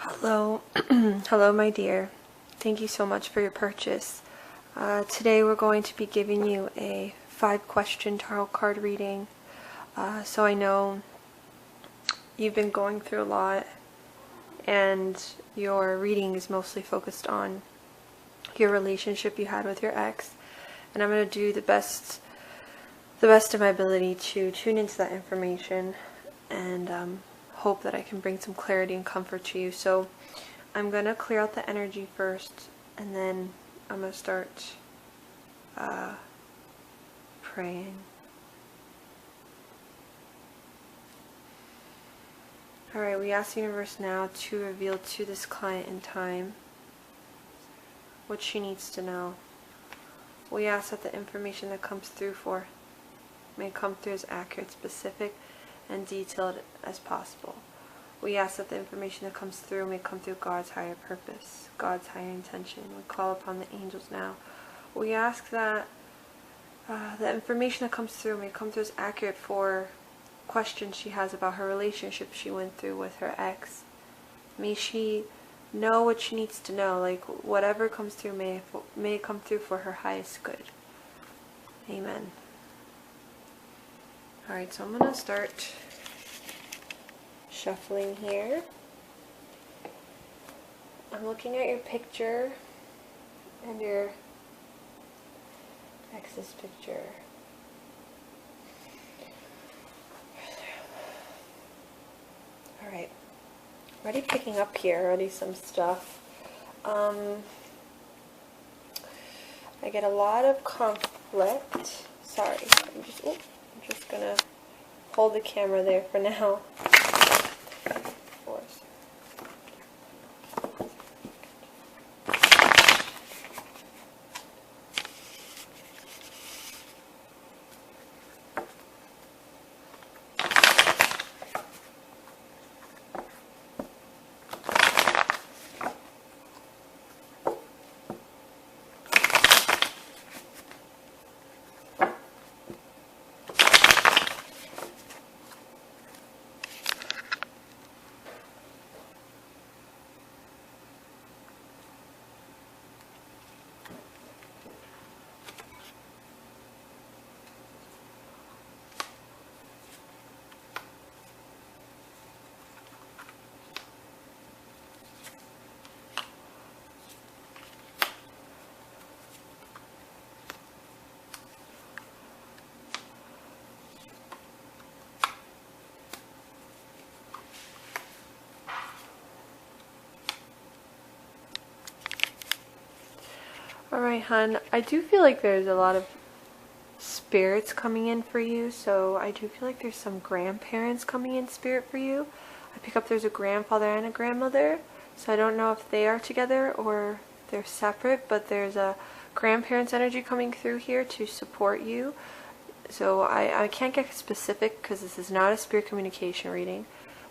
Hello, hello my dear. Thank you so much for your purchase. Today we're going to be giving you a 5-question tarot card reading. So I know you've been going through a lot and your reading is mostly focused on your relationship you had with your ex, and I'm going to do the best of my ability to tune into that information and hope that I can bring some clarity and comfort to you. So I'm going to clear out the energy first, and then I'm going to start praying. Alright, we ask the universe now to reveal to this client in time what she needs to know. We ask that the information that comes through may come through as accurate, specific, and detailed as possible. We ask that the information that comes through may come through God's higher purpose, God's higher intention. We call upon the angels now. We ask that the information that comes through may come through as accurate for questions she has about her relationship she went through with her ex. May she know what she needs to know, like whatever comes through may come through for her highest good. Amen. Alright, so I'm going to start shuffling here. I'm looking at your picture and your ex's picture. Alright, already picking up here, already some stuff. I get a lot of conflict. Sorry, I'm just gonna hold the camera there for now. Alright, hun, I do feel like there's a lot of spirits coming in for you, so I do feel like there's some grandparents coming in spirit for you. I pick up there's a grandfather and a grandmother, so I don't know if they are together or they're separate, but there's a grandparents energy coming through here to support you. So I can't get specific because this is not a spirit communication reading,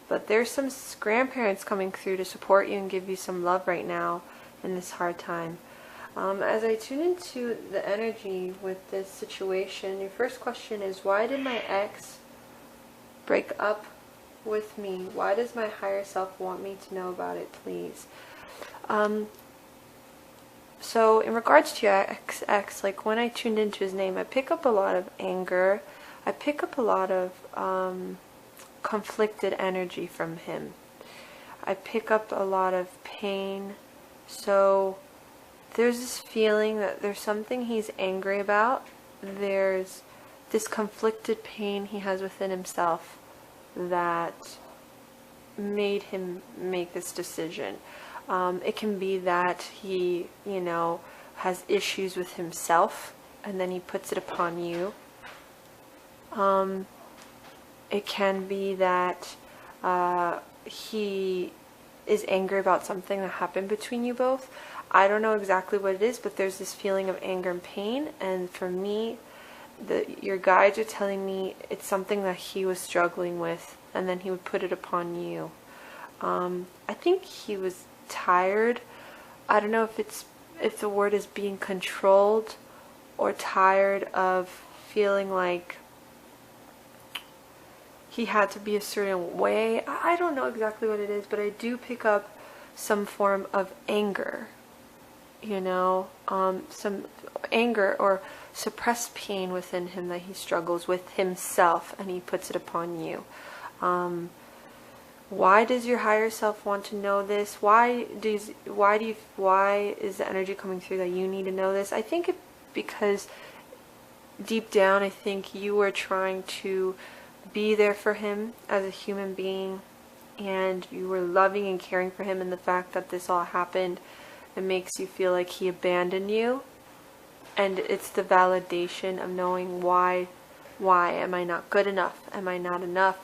but there's some grandparents coming through to support you and give you some love right now in this hard time. As I tune into the energy with this situation, your first question is, why did my ex break up with me? Why does my higher self want me to know about it, please? So in regards to your ex, like when I tuned into his name, I pick up a lot of anger. I pick up a lot of conflicted energy from him. I pick up a lot of pain. So there's this feeling that there's something he's angry about. There's this conflicted pain he has within himself that made him make this decision. It can be that he, has issues with himself and then he puts it upon you. It can be that he is angry about something that happened between you both. I don't know exactly what it is, but there's this feeling of anger and pain, and for me, your guides are telling me it's something that he was struggling with, and then he would put it upon you. I think he was tired. I don't know if the word is being controlled or tired of feeling like he had to be a certain way. I don't know exactly what it is, but I do pick up some form of anger, you know, some anger or suppressed pain within him that he struggles with himself, and he puts it upon you. Why does your higher self want to know this? Why is the energy coming through that you need to know this? I think because deep down, I think you were trying to be there for him as a human being, and you were loving and caring for him, and the fact that this all happened, it makes you feel like he abandoned you. And it's the validation of knowing why am I not good enough? Am I not enough?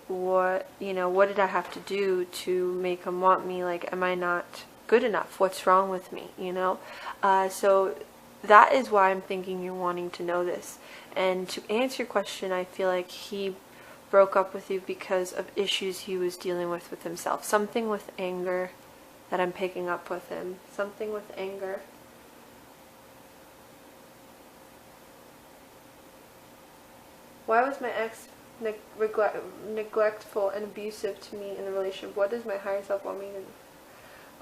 What did I have to do to make him want me? Like, am I not good enough? What's wrong with me? So that is why I'm thinking you're wanting to know this. And to answer your question, I feel like he broke up with you because of issues he was dealing with himself. Something with anger that I'm picking up with him. Something with anger. Why was my ex neglectful and abusive to me in the relationship? What does my higher self want me to...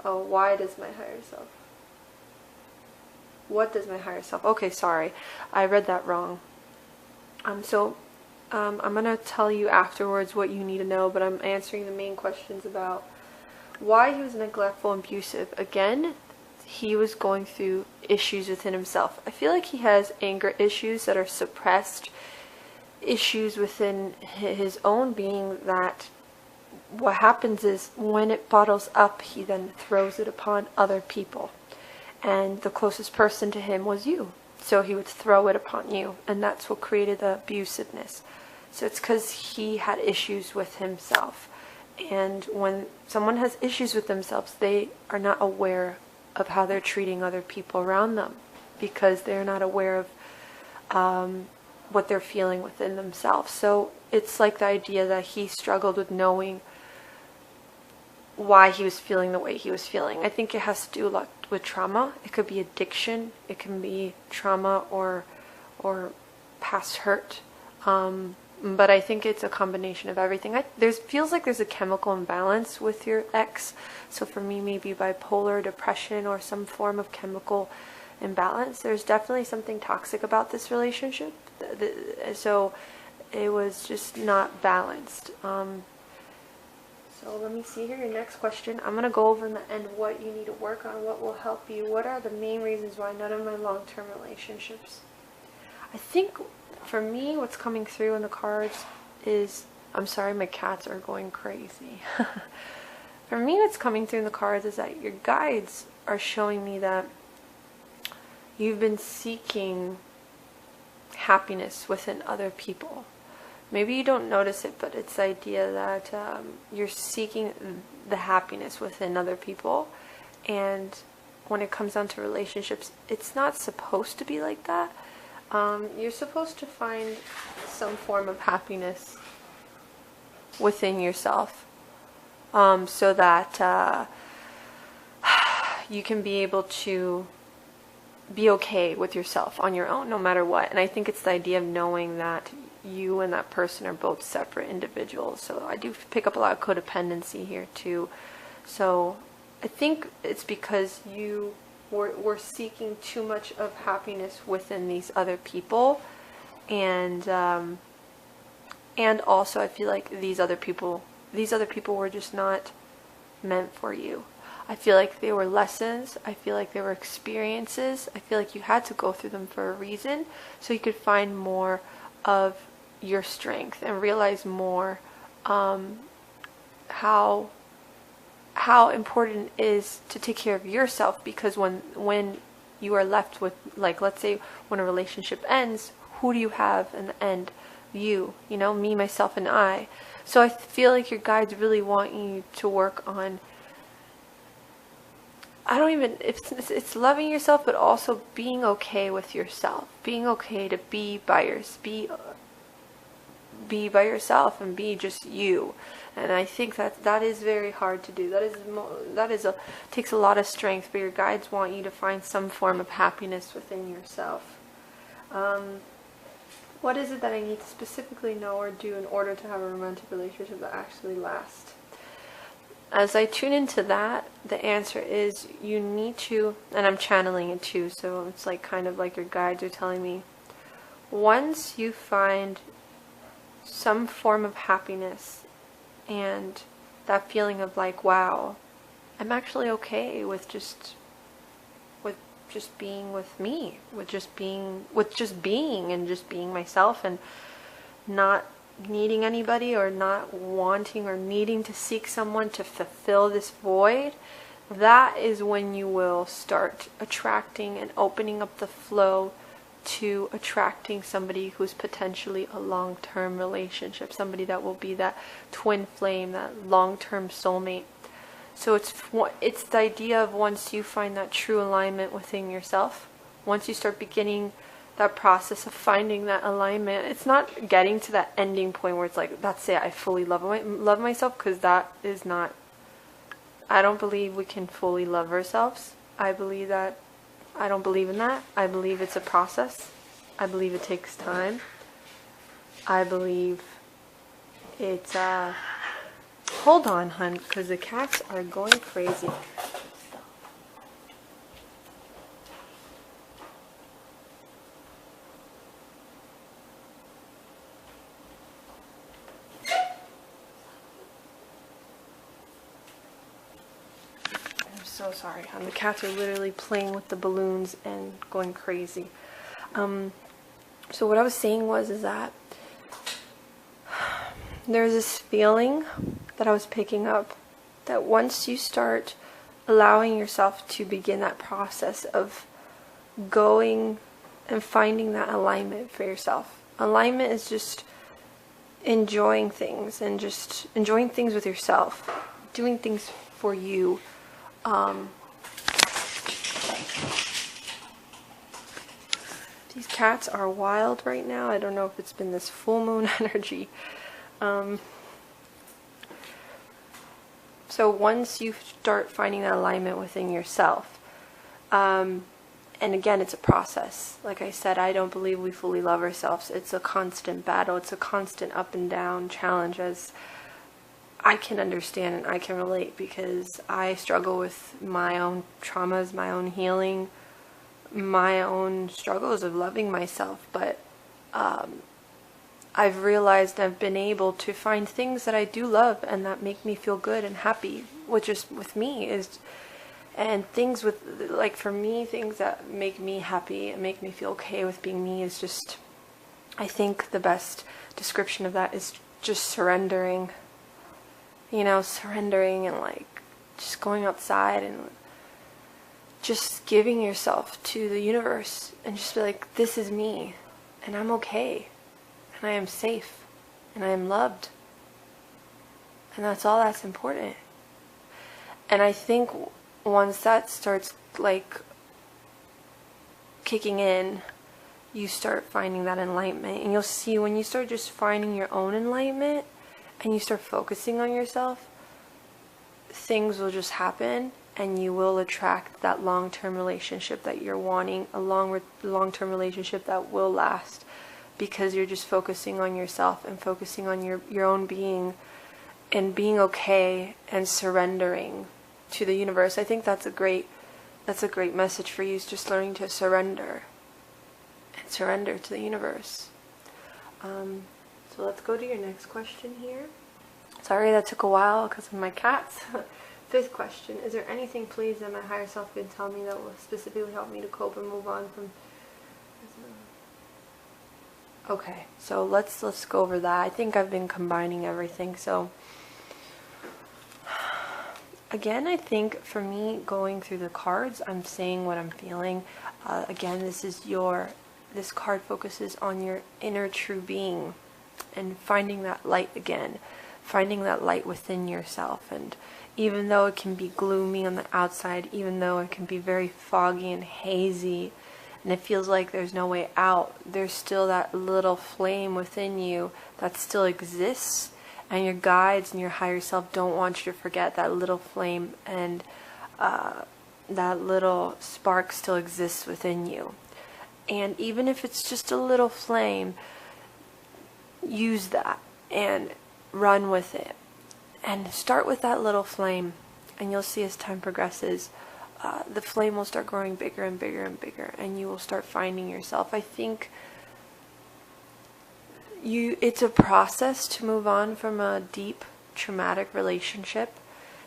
Oh, why does my higher self... What does my higher self... Okay, sorry. I read that wrong. I'm going to tell you afterwards what you need to know, but I'm answering the main questions about why he was neglectful and abusive. Again, he was going through issues within himself. I feel like he has anger issues that are suppressed, issues within his own being, that what happens is when it bottles up, he then throws it upon other people. And the closest person to him was you. So he would throw it upon you, and that's what created the abusiveness. So it's because he had issues with himself. And when someone has issues with themselves, they are not aware of how they're treating other people around them, because they're not aware of what they're feeling within themselves. So it's like the idea that he struggled with knowing why he was feeling the way he was feeling. I think it has to do a lot with trauma. It could be addiction. It can be trauma or past hurt. But I think it's a combination of everything. Feels like there's a chemical imbalance with your ex. So for me, maybe bipolar, depression, or some form of chemical imbalance. There's definitely something toxic about this relationship. So it was just not balanced. So let me see here, your next question. I'm going to go over in the end what you need to work on, what will help you, what are the main reasons why none of my long-term relationships. I think for me, what's coming through in the cards is, I'm sorry, my cats are going crazy. For me, what's coming through in the cards is that your guides are showing me that you've been seeking happiness within other people. Maybe you don't notice it, but it's the idea that you're seeking the happiness within other people. And when it comes down to relationships, it's not supposed to be like that. You're supposed to find some form of happiness within yourself, so that you can be able to be okay with yourself on your own, no matter what. And I think it's the idea of knowing that you and that person are both separate individuals. So I do pick up a lot of codependency here too. So I think it's because you were seeking too much of happiness within these other people, and also I feel like these other people were just not meant for you. I feel like they were lessons. I feel like they were experiences. I feel like you had to go through them for a reason, so you could find more of your strength and realize more how important it is to take care of yourself. Because when you are left with, like, let's say when a relationship ends, who do you have in the end? You know, me, myself, and I. So I feel like your guides really want you to work on, it's loving yourself, but also being okay with yourself, being okay to be by yourself and be just you. And I think that is very hard to do. Takes a lot of strength, but your guides want you to find some form of happiness within yourself. What is it that I need to specifically know or do in order to have a romantic relationship that actually lasts? As I tune into that, the answer is you need to, and I'm channeling it too, so it's like kind of like your guides are telling me, once you find some form of happiness and that feeling of like, wow, I'm actually okay with just being with me, with just being and just being myself, and not needing anybody or not wanting or needing to seek someone to fulfill this void. That is when you will start attracting and opening up the flow to attracting somebody who's potentially a long-term relationship, somebody that will be that twin flame, that long-term soulmate. So it's the idea of once you find that true alignment within yourself, once you start beginning that process of finding that alignment, it's not getting to that ending point where it's like, that's it, I fully love myself, because that is not, I don't believe we can fully love ourselves. I don't believe in that. I believe it's a process. I believe it takes time. I believe it's hold on, hun, because the cats are going crazy. I'm so sorry, hun. The cats are literally playing with the balloons and going crazy. So what I was saying is that there's this feeling that I was picking up, that once you start allowing yourself to begin that process of going and finding that alignment for yourself. Alignment is just enjoying things and just enjoying things with yourself, doing things for you. These cats are wild right now. I don't know if it's been this full moon energy. So once you start finding that alignment within yourself, and again, it's a process. Like I said, I don't believe we fully love ourselves. It's a constant battle. It's a constant up and down challenge, as I can understand and I can relate, because I struggle with my own traumas, my own healing, my own struggles of loving myself. But I've realized I've been able to find things that I do love and that make me feel good and happy, which is with me is, and things with, like, for me, things that make me happy and make me feel okay with being me is just, I think the best description of that is just surrendering, surrendering and like just going outside and just giving yourself to the universe and just be like, this is me and I'm okay. And I am safe, and I am loved, and that's all that's important. And I think once that starts like kicking in, you start finding that enlightenment, and you'll see when you start just finding your own enlightenment and you start focusing on yourself, things will just happen, and you will attract that long-term relationship that you're wanting, a long-term relationship that will last. Because you're just focusing on yourself and focusing on your own being and being okay and surrendering to the universe. I think that's a great message for you, is just learning to surrender and surrender to the universe. So let's go to your next question here. Sorry that took a while because of my cats. Fifth question: is there anything, please, that my higher self could tell me that will specifically help me to cope and move on from? Okay, so let's go over that. I think I've been combining everything. So again, I think for me, going through the cards, I'm saying what I'm feeling. Again, this card focuses on your inner true being and finding that light again, finding that light within yourself. And even though it can be gloomy on the outside, even though it can be very foggy and hazy, and it feels like there's no way out, there's still that little flame within you that still exists, and your guides and your higher self don't want you to forget that little flame, and that little spark still exists within you. And even if it's just a little flame, use that and run with it, and start with that little flame And you'll see as time progresses, the flame will start growing bigger and bigger and bigger, and you will start finding yourself. I think it's a process to move on from a deep traumatic relationship,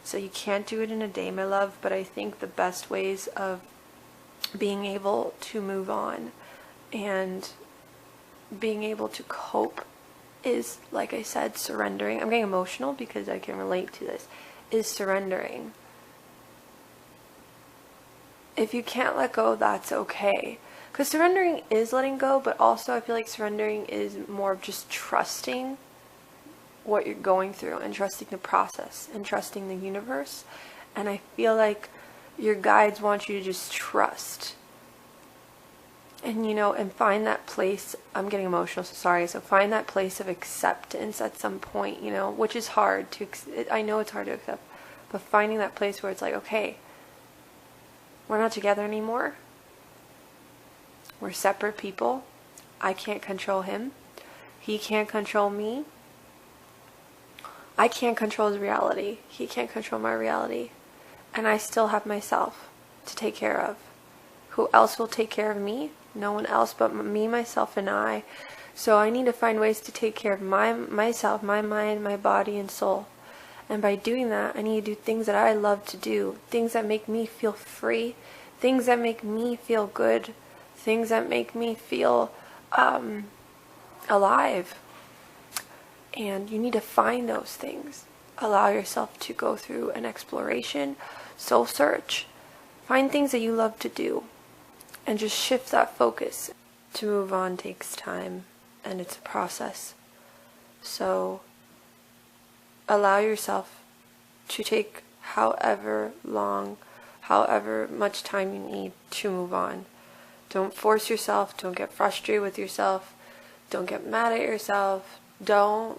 so you can't do it in a day, my love. But I think the best ways of being able to move on and being able to cope is, like I said, surrendering. I'm getting emotional because I can relate to this. Is surrendering. If you can't let go, that's okay. Because surrendering is letting go, but also I feel like surrendering is more of just trusting what you're going through, and trusting the process, and trusting the universe. And I feel like your guides want you to just trust. And, and find that place. I'm getting emotional, so sorry. So find that place of acceptance at some point, which is hard to, I know it's hard to accept, but finding that place where it's like, okay, we're not together anymore. We're separate people. I can't control him. He can't control me. I can't control his reality. He can't control my reality. And I still have myself to take care of. Who else will take care of me? No one else but me, myself, and I. So I need to find ways to take care of myself, my mind, my body, and soul. And by doing that, I need to do things that I love to do. Things that make me feel free. Things that make me feel good. Things that make me feel alive. And you need to find those things. Allow yourself to go through an exploration, soul search. Find things that you love to do. And just shift that focus. To move on takes time, and it's a process. So allow yourself to take however long, however much time you need to move on. Don't force yourself. Don't get frustrated with yourself. Don't get mad at yourself. Don't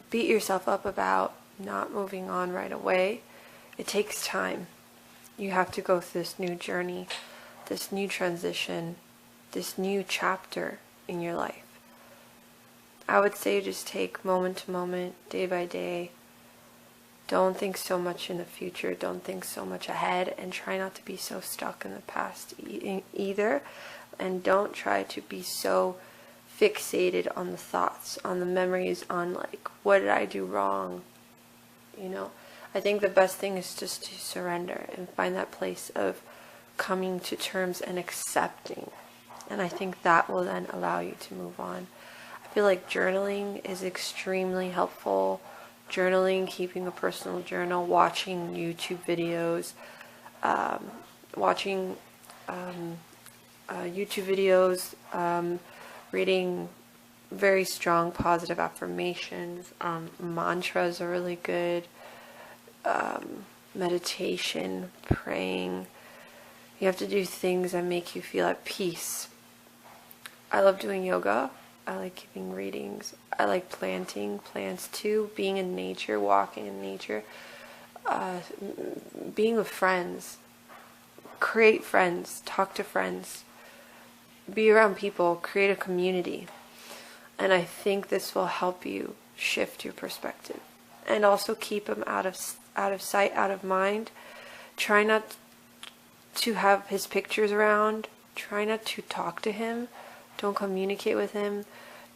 beat yourself up about not moving on right away. It takes time. You have to go through this new journey, this new transition, this new chapter in your life. I would say just take moment to moment, day by day. Don't think so much in the future. Don't think so much ahead, and try not to be so stuck in the past either. And don't try to be so fixated on the thoughts, on the memories, on like, what did I do wrong? I think the best thing is just to surrender and find that place of coming to terms and accepting. And I think that will then allow you to move on. I feel like journaling is extremely helpful. Journaling, keeping a personal journal, watching YouTube videos, reading very strong positive affirmations. Mantras are really good. Meditation, praying. You have to do things that make you feel at peace. I love doing yoga. I like giving readings. I like planting plants too. Being in nature, walking in nature. Being with friends. Create friends. Talk to friends. Be around people. Create a community. And I think this will help you shift your perspective. And also keep him out of sight, out of mind. Try not to have his pictures around. Try not to talk to him. Don't communicate with him.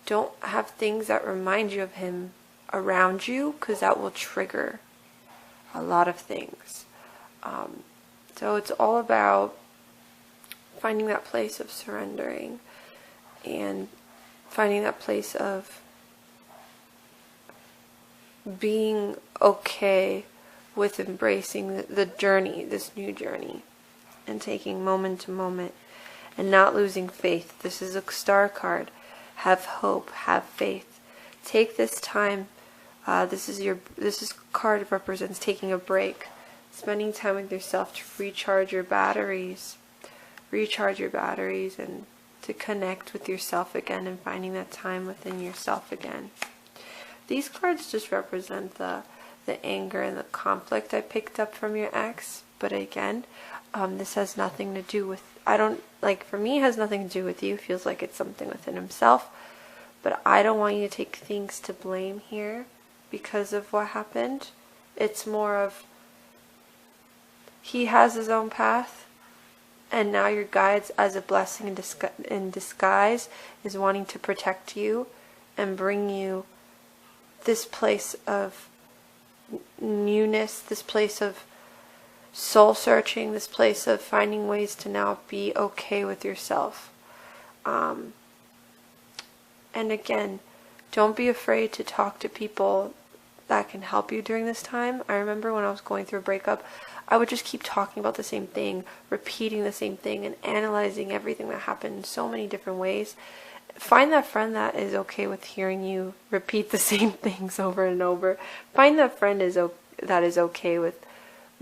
Don't have things that remind you of him around you, because that will trigger a lot of things. So it's all about finding that place of surrendering and finding that place of being okay with embracing the journey, this new journey, and taking moment to moment and not losing faith. This is a star card. Have hope, have faith. Take this time. This card represents taking a break, spending time with yourself to recharge your batteries, and to connect with yourself again, and finding that time within yourself again. These cards just represent the anger and the conflict I picked up from your ex. But again, this has nothing to do with, for me, it has nothing to do with you. It feels like it's something within himself. But I don't want you to take things to blame here because of what happened. It's more of he has his own path, and now your guides, as a blessing in disguise, is wanting to protect you and bring you this place of newness, this place of soul searching, this place of finding ways to now be okay with yourself. And again, don't be afraid to talk to people that can help you during this time. I remember when I was going through a breakup, I would just keep talking about the same thing, repeating the same thing, and analyzing everything that happened in so many different ways. Find that friend that is okay with hearing you repeat the same things over and over. Find that friend that is okay with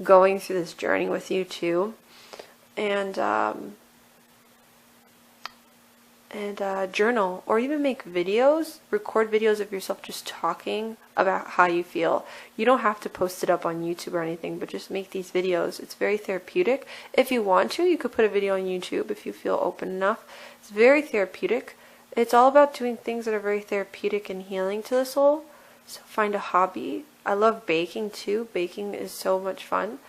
going through this journey with you too. And journal, or even make videos, record videos of yourself just talking about how you feel. You don't have to post it up on YouTube or anything, but just make these videos. It's very therapeutic. If you want to, you could put a video on YouTube if you feel open enough. It's very therapeutic. It's all about doing things that are very therapeutic and healing to the soul. So find a hobby. I love baking too. Baking is so much fun.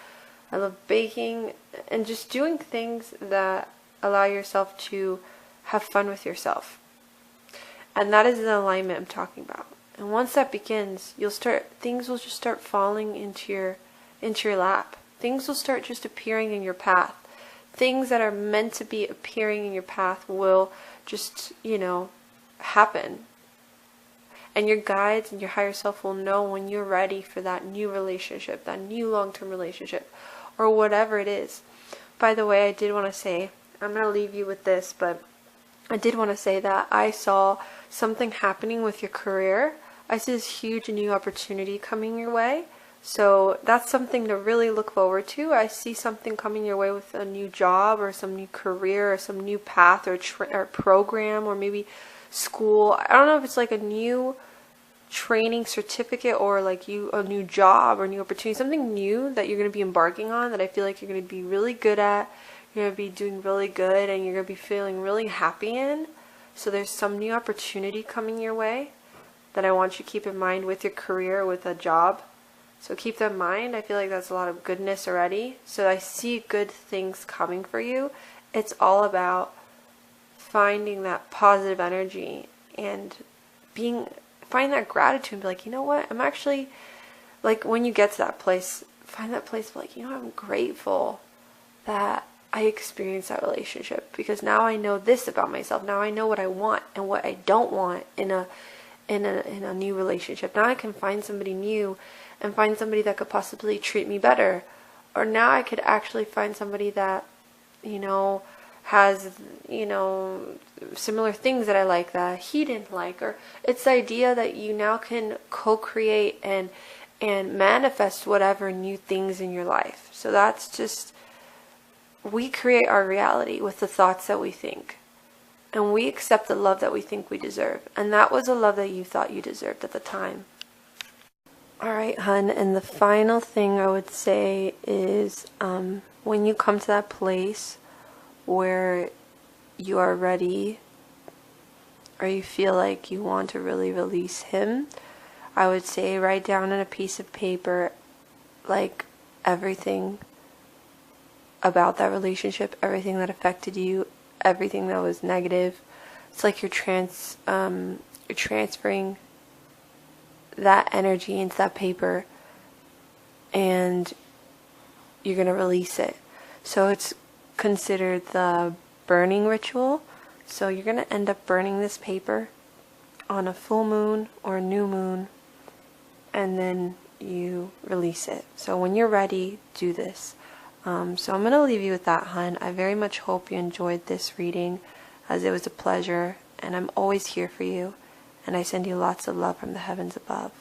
I love baking and just doing things that allow yourself to have fun with yourself. And that is the alignment I'm talking about. And once that begins, things will just start falling into your lap. Things will start just appearing in your path. Things that are meant to be appearing in your path will just, happen. And your guides and your higher self will know when you're ready for that new relationship, that new long-term relationship, or whatever it is. By the way, I did want to say, I'm going to leave you with this, but I did want to say that I saw something happening with your career. I see this huge new opportunity coming your way. So that's something to really look forward to. I see something coming your way with a new job or some new career or some new path or program or maybe school. I don't know if it's like a new training certificate or like a new job or new opportunity, something new that you're going to be embarking on that I feel like you're going to be really good at. You're going to be doing really good and you're going to be feeling really happy in. So there's some new opportunity coming your way that I want you to keep in mind with your career, with a job. So keep that in mind. I feel like that's a lot of goodness already. So I see good things coming for you. It's all about finding that positive energy and find that gratitude and be like, you know what? I'm actually, like when you get to that place, find that place like, I'm grateful that I experienced that relationship because now I know this about myself. Now I know what I want and what I don't want in a new relationship. Now I can find somebody new and find somebody that could possibly treat me better. Or now I could actually find somebody that, has, similar things that I like that he didn't like. Or it's the idea that you now can co-create and manifest whatever new things in your life. So that's just, we create our reality with the thoughts that we think. And we accept the love that we think we deserve. And that was a love that you thought you deserved at the time. Alright, hun, and the final thing I would say is when you come to that place where you are ready or you feel like you want to really release him, I would say write down on a piece of paper like everything about that relationship, everything that affected you, everything that was negative. It's like you're transferring that energy into that paper and you're going to release it. So it's considered the burning ritual. So you're going to end up burning this paper on a full moon or a new moon and then you release it. So when you're ready, do this. So I'm going to leave you with that, hun. I very much hope you enjoyed this reading, as it was a pleasure, and I'm always here for you, and I send you lots of love from the heavens above.